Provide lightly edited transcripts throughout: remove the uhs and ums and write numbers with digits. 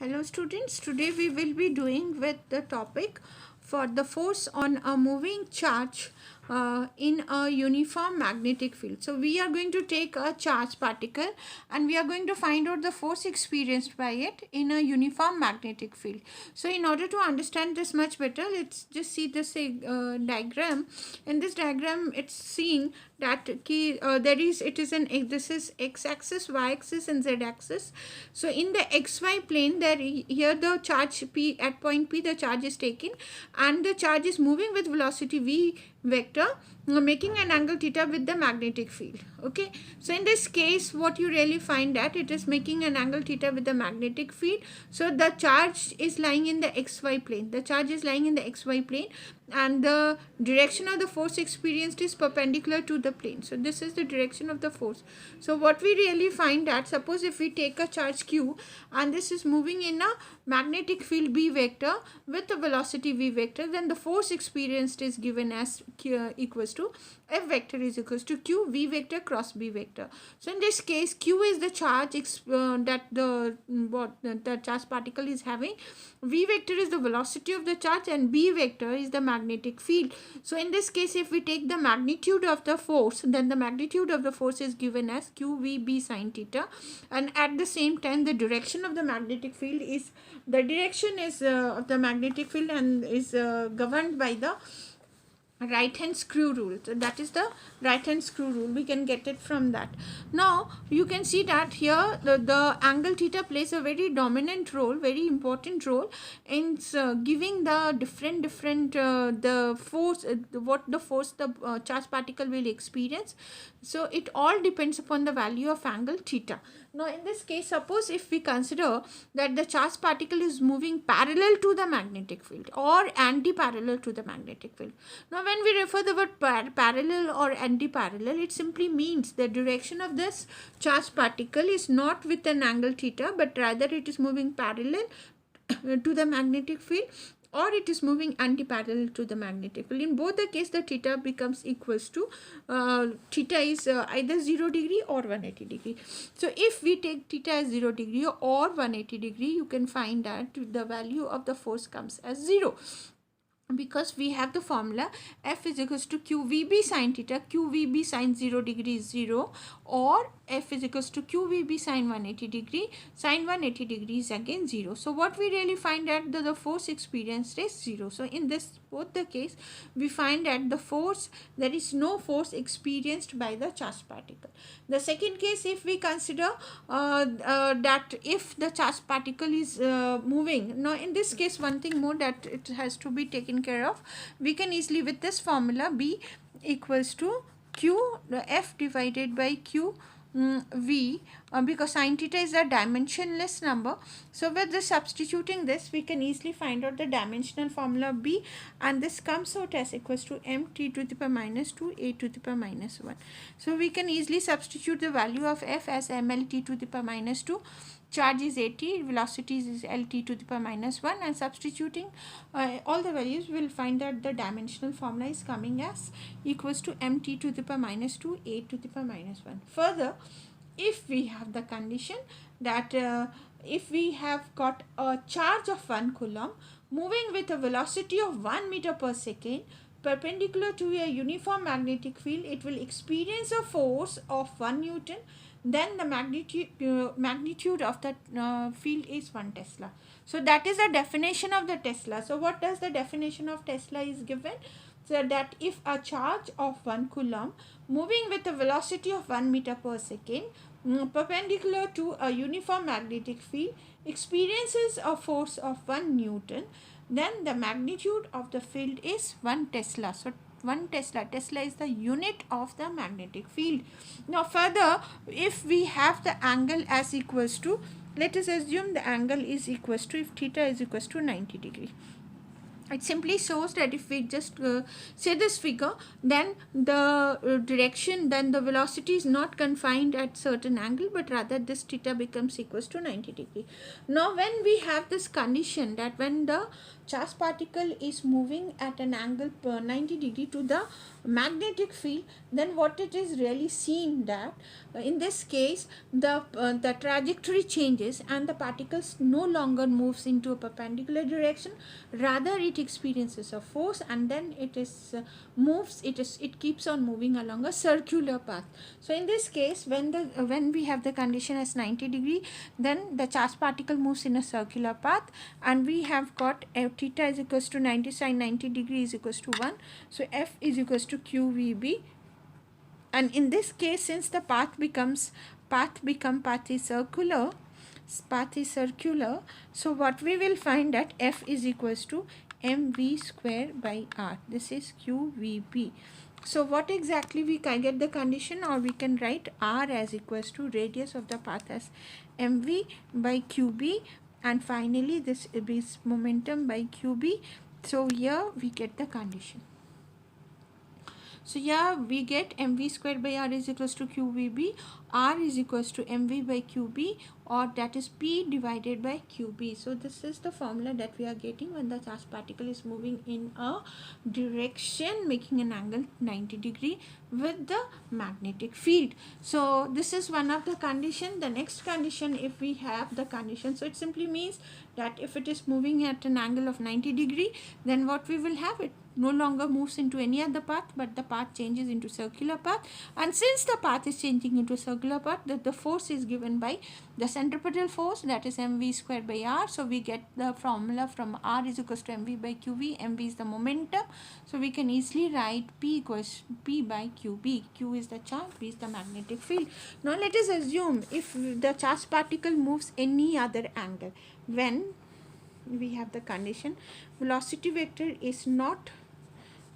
Hello students, today we will be doing with the topic for the force on a moving charge in a uniform magnetic field. So we are going to take a charge particle and we are going to find out the force experienced by it in a uniform magnetic field. So in order to understand this much better, let's just see this diagram. In this diagram, it's seeing that it is an this is x-axis, y-axis and z-axis. So in the xy plane, here the charge p at point p, the charge is taken and the charge is moving with velocity v vector, making an angle theta with the magnetic field. Okay, so in this case what you really find that it is making an angle theta with the magnetic field. So the charge is lying in the xy plane, and the direction of the force experienced is perpendicular to the plane. So this is the direction of the force. So what we really find that, suppose if we take a charge q and this is moving in a magnetic field b vector with a velocity v vector, then the force experienced is given as q equals to f vector is equals to q v vector cross b vector. So in this case, q is the charge that the charge particle is having, v vector is the velocity of the charge, and b vector is the magnetic field. So in this case, if we take the magnitude of the force, then the magnitude of the force is given as q v b sine theta, and at the same time the direction of the magnetic field is of the magnetic field and is governed by the right hand screw rule. So that is the right hand screw rule, we can get it from that. Now you can see that here the angle theta plays a very dominant role, very important role in giving the different the force, what the force the charge particle will experience. So it all depends upon the value of angle theta. Now in this case, suppose if we consider that the charge particle is moving parallel to the magnetic field or anti-parallel to the magnetic field. Now when we refer the word parallel or anti-parallel, it simply means the direction of this charge particle is not with an angle theta, but rather it is moving parallel to the magnetic field, or it is moving anti-parallel to the magnetic field. In both the case, the theta becomes equals to theta is either 0 degree or 180 degree. So if we take theta as 0 degree or 180 degree, you can find that the value of the force comes as 0, because we have the formula f is equals to qvb sine theta. Qvb sine 0 degree is 0, or f is equals to qvb sine 180 degree. Sine 180 degree is again 0. So what we really find that the force experienced is 0. So in this both the case, we find that the force, there is no force experienced by the charged particle. The second case, if we consider that if the charged particle is moving, now in this case one thing more that it has to be taken care of, we can easily with this formula b equals to q f divided by q v, because sine theta is a dimensionless number. So with this substituting this, we can easily find out the dimensional formula b, and this comes out as equals to mt to the power minus 2 a to the power minus 1. So we can easily substitute the value of f as mlt to the power minus 2, charge is at, velocity is lt to the power minus 1, and substituting all the values, we will find that the dimensional formula is coming as equals to mt to the power minus 2 a to the power minus 1. Further, if we have the condition that if we have got a charge of 1 coulomb moving with a velocity of 1 meter per second perpendicular to a uniform magnetic field, it will experience a force of 1 Newton. Then the magnitude of the field is 1 Tesla. So that is the definition of the Tesla. So what does the definition of Tesla is given? So that if a charge of 1 coulomb moving with a velocity of 1 meter per second perpendicular to a uniform magnetic field experiences a force of 1 Newton, then the magnitude of the field is 1 Tesla. So 1 Tesla. Tesla is the unit of the magnetic field. Now further, if we have the angle as equals to, let us assume the angle is equals to, if theta is equals to 90 degree. It simply shows that if we just say this figure, then the direction, then the velocity is not confined at certain angle, but rather this theta becomes equals to 90 degree. Now when we have this condition that when the charged particle is moving at an angle per 90 degree to the magnetic field, then what it is really seen that in this case the trajectory changes and the particles no longer moves into a perpendicular direction, rather it experiences a force and then it is it keeps on moving along a circular path. So in this case, when we have the condition as 90 degree, then the charged particle moves in a circular path, and we have got theta is equals to 90 sin 90 degree is equals to 1. So F is equals to QVB, and in this case, since the path is circular, so what we will find that F is equals to mv square by r. This is QVB. So what exactly we can get the condition, or we can write r as equals to radius of the path as mv by qb, and finally this is momentum by qb. So here we get the condition. So here we get mv square by r is equals to qvb, r is equals to mv by qb, or that is p divided by qb. So this is the formula that we are getting when the charged particle is moving in a direction making an angle 90 degree with the magnetic field. So this is one of the condition. The next condition, if we have the condition, so it simply means that if it is moving at an angle of 90 degree, then what we will have, it no longer moves into any other path, but the path changes into circular path. And since the path is changing into circular path, the force is given by the centripetal force, that is mv square by r. So we get the formula from r is equals to mv by qv. Mv is the momentum, so we can easily write p equals p by qb. Q is the charge, p is the magnetic field. Now let us assume if the charged particle moves any other angle, when we have the condition velocity vector is not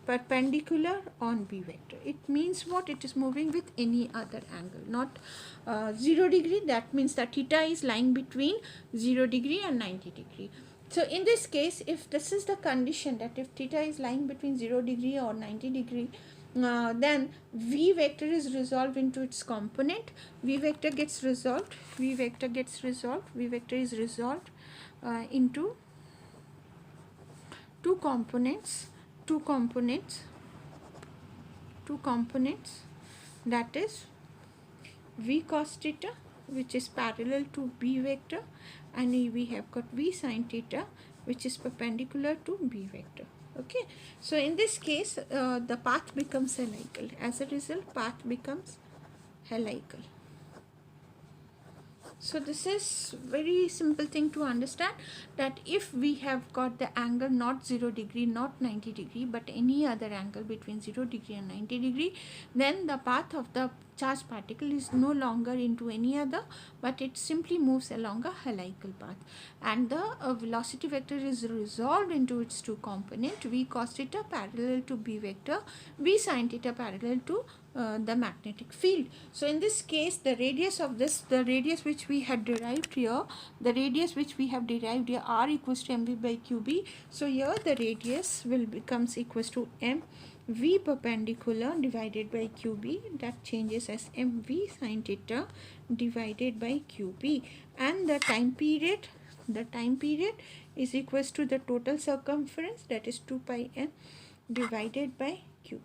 perpendicular on b vector. It means what? It is moving with any other angle, not 0 degree. That means that theta is lying between 0 degree and 90 degree. So in this case, if this is the condition, that if theta is lying between 0 degree or 90 degree, then v vector is resolved into its component. V vector gets resolved. V vector is resolved into two components, that is v cos theta, which is parallel to b vector, and we have got v sin theta, which is perpendicular to b vector. Okay, so in this case the path becomes helical. As a result, path becomes helical. So this is very simple thing to understand, that if we have got the angle not 0 degree, not 90 degree, but any other angle between 0 degree and 90 degree, then the path of the charged particle is no longer into any other, but it simply moves along a helical path, and the velocity vector is resolved into its two component, v cos theta parallel to b vector, v sin theta parallel to the magnetic field. So in this case, the radius which we had derived here, r equals to mv by qb. So here the radius will becomes equals to m v perpendicular divided by qb, that changes as mv sin theta divided by qb, and the time period is equals to the total circumference, that is 2 pi m divided by qb.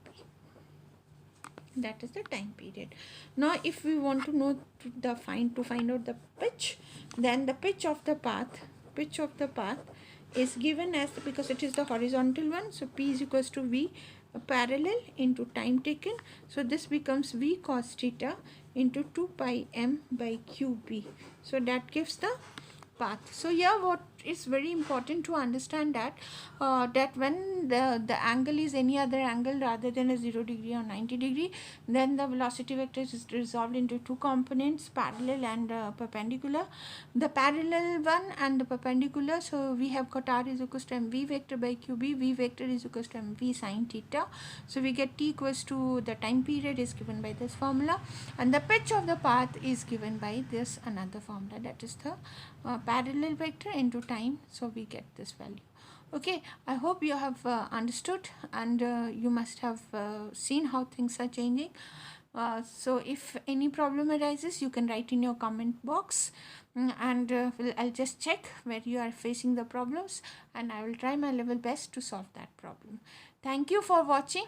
That is the time period. Now if we want to know to find out the pitch, then the pitch of the path is given as, because it is the horizontal one, so p is equals to v parallel into time taken, so this becomes v cos theta into 2 pi m by qb. So that gives the path. So here what is very important to understand, that that when the angle is any other angle rather than a 0 degree or 90 degree, then the velocity vector is resolved into two components, parallel and perpendicular. The parallel one and the perpendicular, so we have got r is equals to mv vector by qb, v vector is equals to mv sin theta. So we get t equals to the time period is given by this formula, and the pitch of the path is given by this another formula, that is the parallel vector into time. So we get this value. Okay, I hope you have understood, and you must have seen how things are changing. So if any problem arises, you can write in your comment box, and I'll just check where you are facing the problems, and I will try my level best to solve that problem. Thank you for watching.